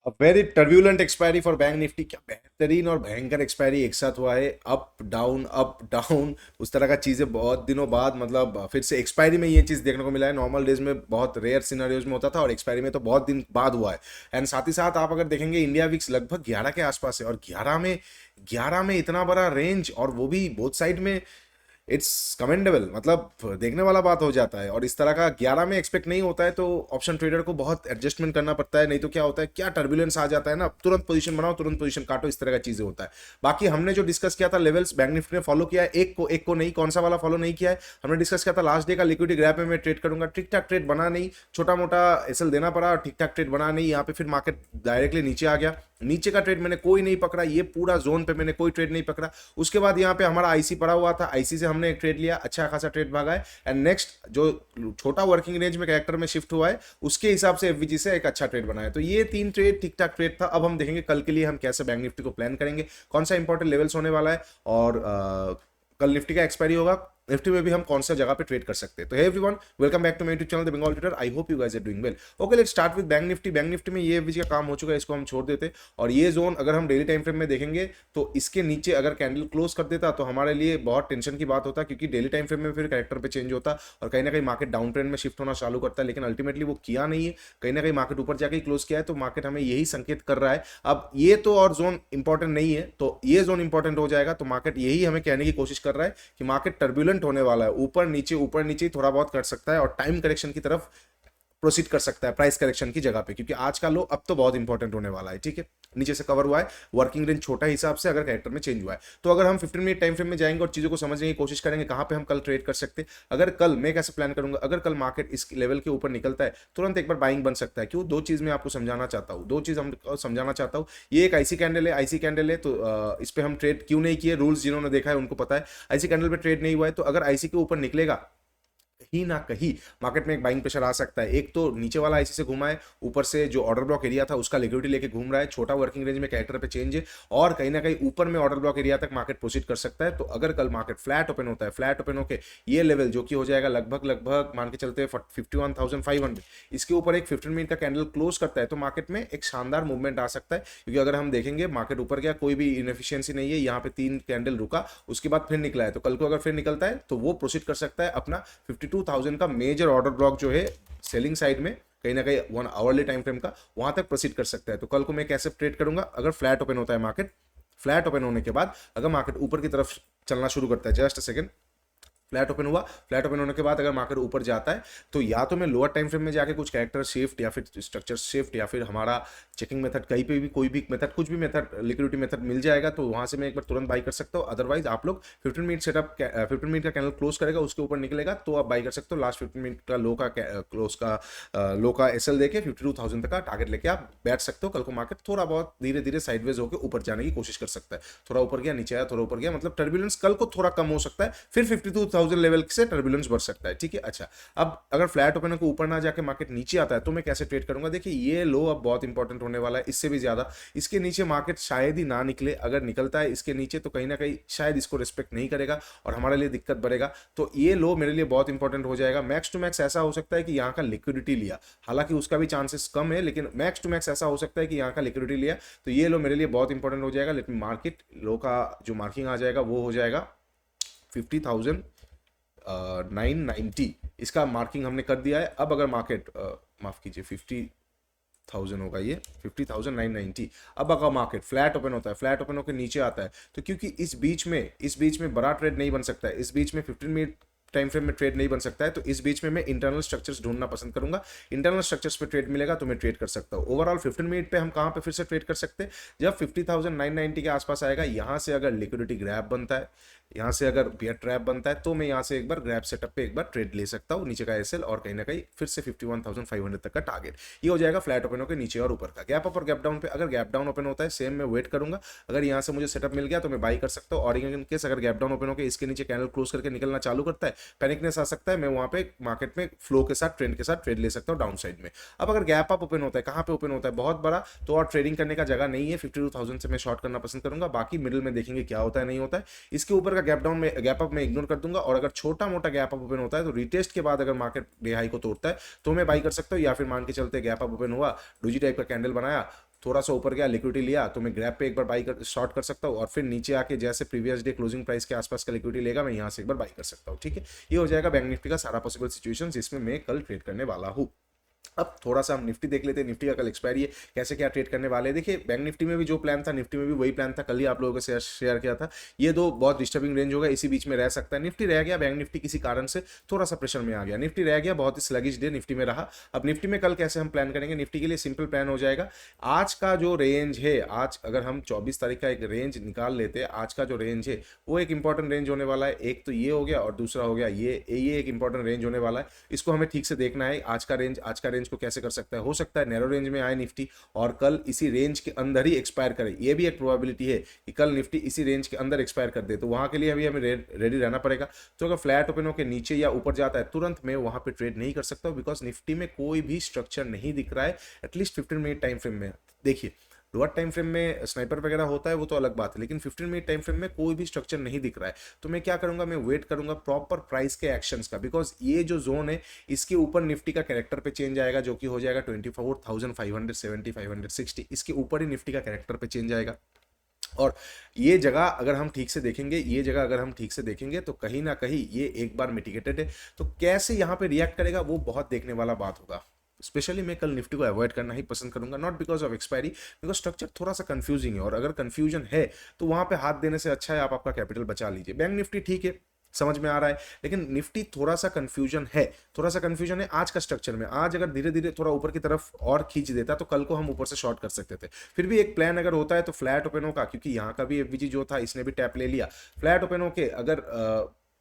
Very turbulent expiry for bank Nifty. क्या बेहतरीन और भयंकर एक्सपायरी एक साथ हुआ है। अप डाउन उस तरह का चीजें बहुत दिनों बाद, मतलब फिर से एक्सपायरी में ये चीज देखने को मिला है। नॉर्मल डेज में बहुत रेयर सिनेरियोज में होता था और एक्सपायरी में तो बहुत दिन बाद हुआ है। एंड साथ ही साथ आप अगर देखेंगे इंडिया विक्स लगभग 11 के आसपास है, और 11 में इतना बड़ा रेंज, और वो भी बोथ साइड में। इट्स कमेंडेबल, मतलब देखने वाला बात हो जाता है। और इस तरह का 11 में एक्सपेक्ट नहीं होता है तो ऑप्शन ट्रेडर को बहुत एडजस्टमेंट करना पड़ता है। नहीं तो क्या होता है, क्या टर्बुलेंस आ जाता है ना, तुरंत पोजीशन बनाओ, तुरंत पोजीशन काटो, इस तरह का चीजें होता है। बाकी हमने जो डिस्कस किया था लेवल्स, बैंक निफ्टी ने फॉलो किया है, एक को नहीं, कौन सा वाला फॉलो नहीं किया है। हमने डिस्कस किया था लास्ट डे का लिक्विडिटी ग्रैप में मैं ट्रेड करूंगा, ठीक ठाक ट्रेड बना नहीं, छोटा मोटा एसएल देना पड़ा और ठीक ठाक ट्रेड बना नहीं। यहाँ पे फिर मार्केट डायरेक्टली नीचे आ गया। नीचे का ट्रेड मैंने कोई नहीं पकड़ा, ये पूरा जोन पे मैंने कोई ट्रेड नहीं पकड़ा। उसके बाद यहाँ पे हमारा आईसी पड़ा हुआ था, आईसी से हमने एक ट्रेड लिया, अच्छा खासा ट्रेड भागा है। एंड नेक्स्ट जो छोटा वर्किंग रेंज में कैरेक्टर में शिफ्ट हुआ है, उसके हिसाब से एफवीजी से एक अच्छा ट्रेड बनाया। तो ये 3 ट्रेड ठीक ठाक ट्रेड था। अब हम देखेंगे कल के लिए हम कैसे बैंक निफ्टी को प्लान करेंगे, कौन सा इंपॉर्टेंट लेवल्स होने वाला है, और कल निफ्टी का एक्सपायरी होगा, निफ्टी में भी हम कौन सा जगह पे ट्रेड कर सकते हैं। तो hey everyone, welcome back to my YouTube channel the Bengal trader. I hope you guys are doing well. Okay, let's start with Bank Nifty. Bank Nifty में ये एवरेज का काम हो चुका है, इसको हम छोड़ देते। और ये जोन अगर हम डेली टाइम फ्रेम में देखेंगे तो इसके नीचे अगर कैंडल क्लोज कर देता तो हमारे लिए बहुत टेंशन की बात होता, क्योंकि डेली टाइम फ्रेम में फिर कैरेक्टर पे चेंज होता और कहीं ना कहीं मार्केट डाउन ट्रेंड में शिफ्ट होना चालू करता है। लेकिन अल्टीमेटली वो किया नहीं है, कहीं ना कहीं मार्केट ऊपर जाके क्लोज किया है। तो मार्केट हमें यही संकेत कर रहा है। अब ये तो और जोन इंपॉर्टेंट नहीं है, तो ये जोन इंपॉर्टेंट हो जाएगा। तो मार्केट यही हमें कहने की कोशिश कर रहा है कि मार्केट टर्बुलेंट होने वाला है, ऊपर नीचे थोड़ा बहुत कर सकता है और टाइम करेक्शन की तरफ प्रोसीड कर सकता है, प्राइस करेक्शन की जगह पे, क्योंकि आज का लो अब तो बहुत इंपॉर्टेंट होने वाला है। ठीक है, नीचे से कवर हुआ है, वर्किंग रेंज छोटा हिसाब से अगर कैरेक्टर में चेंज हुआ है। तो अगर हम 15 मिनट टाइम फ्रेम में जाएंगे और चीजों को समझने की कोशिश करेंगे कहां पे हम कल ट्रेड कर सकते हैं। अगर कल मैं कैसे प्लान करूंगा, अगर कल मार्केट इस लेवल के ऊपर निकलता है, तुरंत एक बार बाइंग बन सकता है। क्यों? दो चीज मैं आपको समझाना चाहता हूँ, दो चीज हम समझाना चाहता हूँ। ये एक आईसी कैंडल है, आईसी कैंडल है, तो इस पे हम ट्रेड क्यों नहीं किए, रूल्स जिन्होंने देखा है उनको पता है। आईसी कैंडल पे ट्रेड नहीं हुआ है, तो अगर आईसी के ऊपर निकलेगा कहीं ना कहीं मार्केट में एक बाइंग प्रेशर आ सकता है। एक तो नीचे वाला आईसी से घुमा है, ऊपर से जो ऑर्डर ब्लॉक एरिया था उसका लिक्विडिटी लेके घूम रहा है, छोटा वर्किंग रेंज में कैरेक्टर पे चेंज है, और कहीं ना कहीं ऊपर में ऑर्डर ब्लॉक एरिया तक मार्केट प्रोसीड कर सकता है। तो अगर कल मार्केट फ्लैट ओपन होता है, फ्लैट ओपन होकर ये लेवल जो कि हो जाएगा लगभग लगभग मान के चलते हैं 51,500, इसके ऊपर एक 15 मिनट का कैंडल क्लोज करता है, तो मार्केट में एक शानदार मूवमेंट आ सकता है। क्योंकि अगर हम देखेंगे मार्केट ऊपर गया, कोई भी इनएफिशिएंसी नहीं है, यहाँ पे 3 कैंडल रुका, उसके बाद फिर निकला है, तो कल को अगर फिर निकलता है तो वो प्रोसीड कर सकता है अपना 52,000 का मेजर ऑर्डर ब्लॉक जो है सेलिंग साइड में, कहीं ना कहीं 1 आवरली टाइम फ्रेम का, वहां तक प्रोसीड कर सकता है। तो कल को मैं कैसे ट्रेड करूंगा, अगर फ्लैट ओपन होता है मार्केट, फ्लैट ओपन होने के बाद अगर मार्केट ऊपर की तरफ चलना शुरू करता है, जस्ट सेकंड, फ्लैट ओपन हुआ, फ्लैट ओपन होने के बाद अगर मार्केट ऊपर जाता है, तो या तो मैं लोअर टाइम फ्रेम में जाके कुछ कैरेक्टर शिफ्ट या फिर स्ट्रक्चर शिफ्ट या फिर हमारा चेकिंग मेथड, कहीं पे भी कोई भी मेथड, कुछ भी मेथड, लिक्विडिटी मेथड मिल जाएगा, तो वहां से मैं एक बार तुरंत बाई कर सकता हूँ। अदरवाइज आप लोग 15 मिनट सेटअप, 15 मिनट का कैंडल क्लोज करेगा, उसके ऊपर निकलेगा तो आप बाई कर सकते हो। लास्ट 15 मिनट का लो का क्लोज का लो का एसएल देके 52,000 तक का टारगेट लेके आप बैठ सकते हो। कल को मार्केट थोड़ा बहुत धीरे धीरे साइडवेज होकर ऊपर जाने की कोशिश कर सकता है। थोड़ा ऊपर गया, नीचे आया, थोड़ा ऊपर गया, मतलब टर्बुलेंस कल को थोड़ा कम हो सकता है, फिर 52,000 लेवल से टर्बुलेंस बढ़ सकता है। ठीक है, अच्छा, अब अगर फ्लैट ओपन को ऊपर ना जाके मार्केट नीचे आता है तो मैं कैसे ट्रेड करूंगा। देखिए, ये लो अब बहुत इंपॉर्टेंट होने वाला है, इससे भी ज्यादा इसके नीचे मार्केट शायद ही ना निकले। अगर निकलता है इसके नीचे तो कहीं ना कहीं शायद इसको रिस्पेक्ट नहीं करेगा और हमारे लिए दिक्कत बढ़ेगा। तो ये लो मेरे लिए बहुत इंपॉर्टेंट हो जाएगा। मैक्स टू मैक्स ऐसा हो सकता है कि यहाँ का लिक्विडिटी लिया, हालांकि उसका भी चांसेस कम है, लेकिन मैक्स टू मैक्स ऐसा हो सकता है कि यहाँ का लिक्विडिटी लिया, तो ये लो मेरे लिए बहुत इंपॉर्टेंट हो जाएगा। लेकिन मार्केट लो का जो मार्किंग आ जाएगा वो हो जाएगा 50,990, इसका मार्किंग हमने कर दिया है। अब अगर मार्केट माफ कीजिए 50,000 होगा, ये 50,990। अब अगर मार्केट फ्लैट ओपन होता है, फ्लैट ओपन होकर नीचे आता है, तो क्योंकि इस बीच में बड़ा ट्रेड नहीं बन सकता है, इस बीच में 15 मिनट टाइम फ्रेम में ट्रेड नहीं बन सकता है, तो इस बीच में मैं इंटरनल स्ट्रक्चर्स ढूंढना पसंद करूंगा। इंटरनल स्ट्रक्चर्स पे ट्रेड मिलेगा तो मैं ट्रेड कर सकता हूँ। ओवरऑल 15 मिनट पे हम कहां पे फिर से ट्रेड कर सकते हैं, जब 50,990 के आसपास आएगा, यहां से अगर लिक्विडिटी ग्रैब बनता है, यहाँ से अगर बियर ट्रैप बनता है, तो मैं यहाँ से एक बार ग्रैब सेटअप पे एक बार ट्रेड ले सकता हूँ, नीचे का एसएल और कहीं ना कहीं फिर से 51,500 तक का टारगेट। ये हो जाएगा फ्लैट ओपन होकर नीचे और ऊपर का। गैप अप और गैप डाउन पे अगर गैप डाउन ओपन होता है, सेम मैं वेट करूंगा, अगर यहाँ से मुझे सेटअप मिल गया तो मैं बाई कर सकता हूँ। और इन केस अगर गैप डाउन ओपन होकर इसके नीचे कैंडल क्लोज करके निकलना चालू करता है, पैनिकनेस आ सकता है, मैं वहाँ पे मार्केट में फ्लो के साथ, ट्रेंड के साथ ट्रेड ले सकता हूँ डाउन साइड में। अब अगर गैप अप ओपन होता है, कहाँ पे ओपन होता है, बहुत बड़ा, तो और ट्रेडिंग करने का जगह नहीं है, 52,000 से मैं शॉर्ट करना पसंद करूंगा। बाकी मिडिल में देखेंगे क्या होता है नहीं होता है। इसके ऊपर का गैप डाउन में, गैप अप में इग्नोर कर दूंगा, और अगर छोटा मोटा गैप अप ओपन होता है तो रिटेस्ट के बाद अगर मार्केट डे हाई को तोड़ता है तो मैं बाई कर सकता हूँ। या फिर मान के चलते गैप अप ओपन हुआ, डोजी टाइप का कैंडल बनाया, थोड़ा सा ऊपर गया, लिक्विडिटी लिया, तो मैं ग्रैब पे एक बार बाई कर शॉर्ट कर सकता हूँ, और फिर नीचे आके जैसे प्रीवियस डे क्लोजिंग प्राइस के आसपास का लिक्विडिटी लेगा, मैं यहाँ से एक बार बाई कर सकता हूँ। ठीक है, ये हो जाएगा बैंक निफ्टी का सारा पॉसिबल सिचुएशन जिसमें मैं कल ट्रेड करने वाला हूँ। अब थोड़ा सा हम निफ्टी देख लेते हैं, निफ्टी का कल एक्सपायरी है, कैसे क्या ट्रेड करने वाले हैं। देखिए बैंक निफ्टी में भी जो प्लान था, निफ्टी में भी वही प्लान था, कल ही आप लोगों को शेयर किया था। ये दो बहुत डिस्टर्बिंग रेंज होगा, इसी बीच में रह सकता है। निफ्टी रह गया, बैंक निफ्टी किसी कारण से थोड़ा सा प्रेशर में आ गया, निफ्टी रह गया, बहुत ही स्लगिश डे निफ्टी में रहा। अब निफ्टी में कल कैसे हम प्लान करेंगे, निफ्टी के लिए सिंपल प्लान हो जाएगा। आज का जो रेंज है, आज अगर हम 24 तारीख का एक रेंज निकाल लेते हैं, आज का जो रेंज है वो एक इंपॉर्टेंट रेंज होने वाला है। एक तो ये हो गया और दूसरा हो गया ये एक इंपॉर्टेंट रेंज होने वाला है। इसको हमें ठीक से देखना है, आज का रेंज को कैसे कर सकता है। हो सकता है नैरो रेंज में आए निफ्टी और कल इसी रेंज के अंदर ही एक्सपायर करे, ये भी एक प्रोबेबिलिटी है कि कल निफ्टी इसी रेंज के अंदर एक्सपायर कर दे, तो वहां के लिए अभी हमें रेडी रहना पड़ेगा। तो अगर फ्लैट ओपन होकर नीचे या ऊपर जाता है, तुरंत मैं वहां पे ट्रेड नहीं कर सकता, बिकॉज निफ्टी में कोई भी स्ट्रक्चर नहीं दिख रहा है एटलीस्ट 15 मिनट टाइम फ्रेम में। देखिए लोअर टाइम फ्रेम में स्नाइपर वगैरह होता है, वो तो अलग बात है, लेकिन 15 मिनट टाइम फ्रेम में कोई भी स्ट्रक्चर नहीं दिख रहा है। तो मैं क्या करूंगा, मैं वेट करूंगा प्रॉपर प्राइस के एक्शंस का, बिकॉज ये जो जोन है इसके ऊपर निफ्टी का कैरेक्टर पे चेंज आएगा, जो कि हो जाएगा 24,570 560, इसके ऊपर ही निफ्टी का कैरेक्टर पे चेंज आएगा। और ये जगह अगर हम ठीक से देखेंगे, तो कहीं ना कहीं ये एक बार मिटिगेटेड है। तो कैसे यहाँ पे रिएक्ट करेगा वो बहुत देखने वाला बात होगा। स्पेशली मैं कल निफ्टी को अवॉइड करना ही पसंद करूंगा, not because of expiry, because structure थोड़ा सा कंफ्यूजिंग है, और अगर कंफ्यूजन है तो वहां पे हाथ देने से अच्छा है आप आपका कैपिटल बचा लीजिए। बैंक निफ्टी ठीक है, समझ में आ रहा है, लेकिन निफ्टी थोड़ा सा कंफ्यूजन है आज का स्ट्रक्चर में। आज अगर धीरे धीरे थोड़ा ऊपर की तरफ और खींच देता तो कल को हम ऊपर से शॉर्ट कर सकते थे। फिर भी एक प्लान अगर होता है तो फ्लैट ओपन का, क्योंकि यहाँ का भी एफवीजी जो था इसने भी टैप ले लिया, फ्लैट ओपन के अगर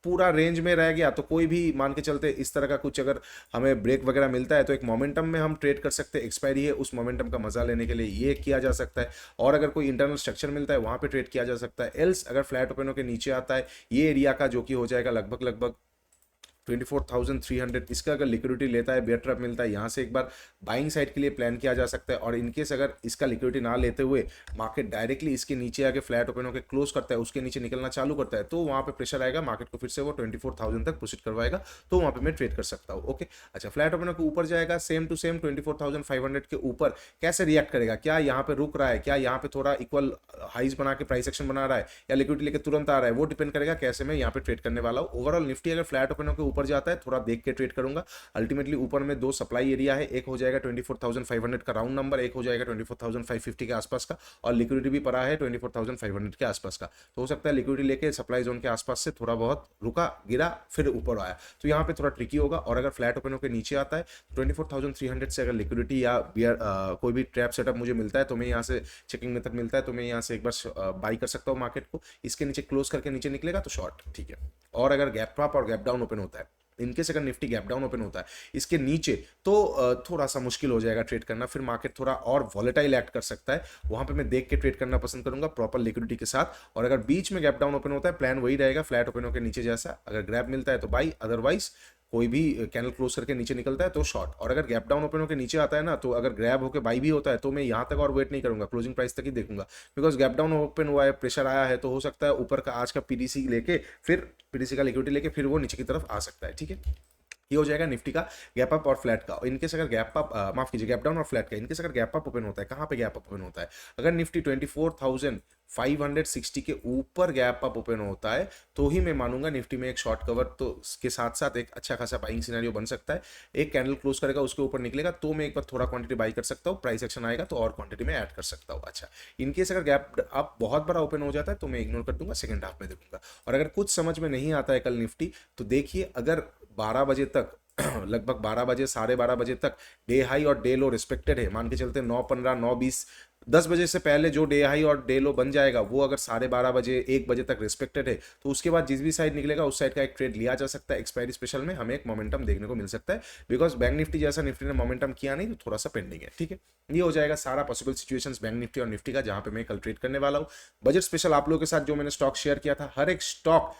पूरा रेंज में रह गया तो कोई भी मान के चलते इस तरह का कुछ अगर हमें ब्रेक वगैरह मिलता है तो एक मोमेंटम में हम ट्रेड कर सकते हैं। एक्सपायरी है, उस मोमेंटम का मजा लेने के लिए ये किया जा सकता है, और अगर कोई इंटरनल स्ट्रक्चर मिलता है वहां पे ट्रेड किया जा सकता है। एल्स अगर फ्लैट ओपन के नीचे आता है ये एरिया का, जो कि हो जाएगा लगभग 24,300, इसका अगर लिक्विडिटी लेता है, बेयर ट्रैप मिलता है, यहाँ से एक बार बाइंग साइड के लिए प्लान किया जा सकता है। और इनकेस अगर इसका लिक्विडिटी ना लेते हुए मार्केट डायरेक्टली इसके नीचे आके फ्लैट ओपन होकर क्लोज करता है, उसके नीचे निकलना चालू करता है, तो वहाँ पे प्रेशर आएगा, मार्केट को फिर से वो 24,000 तक प्रोसीड करवाएगा, तो वहाँ पे मैं ट्रेड कर सकता हूँ। ओके, अच्छा फ्लैट ओपन के ऊपर जाएगा, सेम टू सेम 24,500 के ऊपर कैसे रिएक्ट करेगा, क्या यहाँ पे रुक रहा है, क्या यहाँ पे थोड़ा इक्वल हाइज बना के प्राइस एक्शन बना रहा है, या लिक्विडिटी लेके तुरंत आ रहा है, वो डिपेंड करेगा कैसे मैं यहाँ पे ट्रेड करने वाला हूँ। ओवरऑल निफ्टी अगर फ्लैट ओपन के ऊपर जाता है थोड़ा देख के ट्रेड करूंगा। अल्टीमेटली ऊपर में दो सप्लाई एरिया है, एक हो जाएगा 24,500 का राउंड नंबर, एक हो जाएगा 24,550 के आसपास का, और लिक्विडिटी भी पड़ा है 24,500 के आसपास का। तो हो सकता है लिक्विडिटी लेके सप्लाई जोन के आसपास से थोड़ा बहुत रुका, गिरा, फिर ऊपर आया, तो यहाँ पे थोड़ा ट्रिकी होगा। और अगर फ्लैट ओपन होकर नीचे आता है 24,300 से अगर लिक्विडिटी या कोई भी ट्रैप सेटअप मुझे मिलता है, तो मैं यहाँ से चेकिंग मेथड मिलता है, तो मैं यहाँ से एक बार बाई कर सकता हूँ मार्केट को। इसके नीचे क्लोज करके नीचे निकलेगा तो शॉर्ट, ठीक है। और अगर गैप अप और गैप डाउन ओपन होता है, इनकेस अगर निफ्टी गैप डाउन ओपन होता है इसके नीचे, तो थोड़ा सा मुश्किल हो जाएगा ट्रेड करना, फिर मार्केट थोड़ा और वॉलेटाइल एक्ट कर सकता है। वहां पे मैं देख के ट्रेड करना पसंद करूंगा प्रॉपर लिक्विडिटी के साथ। और अगर बीच में गैप डाउन ओपन होता है, प्लान वही रहेगा, फ्लैट ओपन होकर नीचे जैसा, अगर ग्रैब मिलता है तो बाई, अदरवाइज कोई भी कैंडल क्लोज करके नीचे निकलता है तो शॉर्ट। और अगर गैप डाउन ओपन होकर नीचे आता है ना, तो अगर ग्रैब होकर बाई भी होता है तो मैं यहाँ तक और वेट नहीं करूंगा, क्लोजिंग प्राइस तक ही देखूंगा, बिकॉज गैप डाउन ओपन हुआ है, प्रेशर आया है, तो हो सकता है ऊपर का आज का पीडीसी लेके, फिर पीडीसी का लिक्विडिटी लेके फिर वो नीचे की तरफ आ सकता है, ठीक है। ये हो जाएगा निफ्टी का गैप अप और फ्लैट का। इनकेस अगर गैप अप माफ कीजिए गैप डाउन और फ्लैट का, इनकेस अगर गैप अप ओपन होता है, कहां पे गैप अप ओपन होता है, अगर निफ्टी 24,560 के ऊपर गैप अप ओपन होता है तो ही मैं मानूंगा निफ्टी में एक शॉर्ट कवर, तो इसके साथ साथ एक अच्छा खासा बाइंग सिनेरियो बन सकता है। एक कैंडल क्लोज करेगा, उसके ऊपर निकलेगा, तो मैं एक बार थोड़ा क्वांटिटी बाई कर सकता हूँ, प्राइस एक्शन आएगा तो और क्वांटिटी में ऐड कर सकता हूँ। अच्छा, इनकेस अगर गैप अप बहुत बड़ा ओपन हो जाता है तो मैं इग्नोर कर दूंगा, सेकंड हाफ में देखूंगा। और अगर कुछ समझ में नहीं आता है कल निफ्टी, तो देखिए अगर 12 बजे तक लगभग 12 बजे 12:30 बजे तक डे हाई और डे लो रिस्पेक्टेड है, मान के चलते 9:15 9:20 10 बजे से पहले जो डे हाई और डे लो बन जाएगा वो अगर 12:30 बजे 1 बजे तक रिस्पेक्टेड है, तो उसके बाद जिस भी साइड निकलेगा उस साइड का एक ट्रेड लिया जा सकता है। एक्सपायरी स्पेशल में हमें एक मोमेंटम देखने को मिल सकता है, बिकॉज बैंक निफ्टी जैसा निफ्टी ने मोमेंटम किया नहीं, तो थोड़ा सा पेंडिंग है, ठीक है। ये हो जाएगा सारा पॉसिबल सिचुएशंस बैंक निफ्टी और निफ्टी का, जहां पे मैं कल ट्रेड करने वाला हूँ। बजट स्पेशल आप लोगों के साथ जो मैंने स्टॉक शेयर किया था, हर एक स्टॉक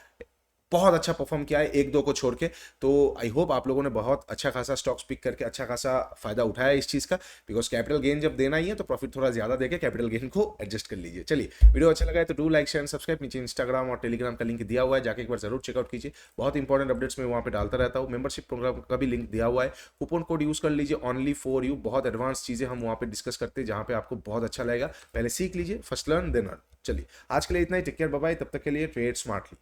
बहुत अच्छा परफॉर्म किया है एक दो को छोड़ के। तो आई होप आप लोगों ने बहुत अच्छा खासा स्टॉक्स पिक करके अच्छा खासा फायदा उठाया इस चीज़ का, बिकॉज कैपिटल गेन जब देना ही है तो प्रॉफिट थोड़ा ज़्यादा देके कैपिटल गेन को एडजस्ट कर लीजिए। चलिए, वीडियो अच्छा लगा है तो डू लाइक शेयर सब्सक्राइब। नीचे इंस्टाग्राम और टेलीग्राम का लिंक दिया हुआ है, जाके एक बार जरूर चेकआउट कीजिए। बहुत इंपॉर्टेंट अपडेट्स मैं वहाँ पे डालता रहता हूँ। मेंबरशिप प्रोग्राम का भी लिंक दिया हुआ है, कूपन कोड यूज़ कर लीजिए ओनली फॉर यू। बहुत एडवांस चीज़ें हम वहाँ पे डिस्कस करते हैं जहाँ पे आपको बहुत अच्छा लगेगा। पहले सीख लीजिए, फर्स्ट लर्न देन अर्न। चलिए, आज के लिए इतना ही। Take care, bye bye. तब तक के लिए ट्रेड स्मार्टली।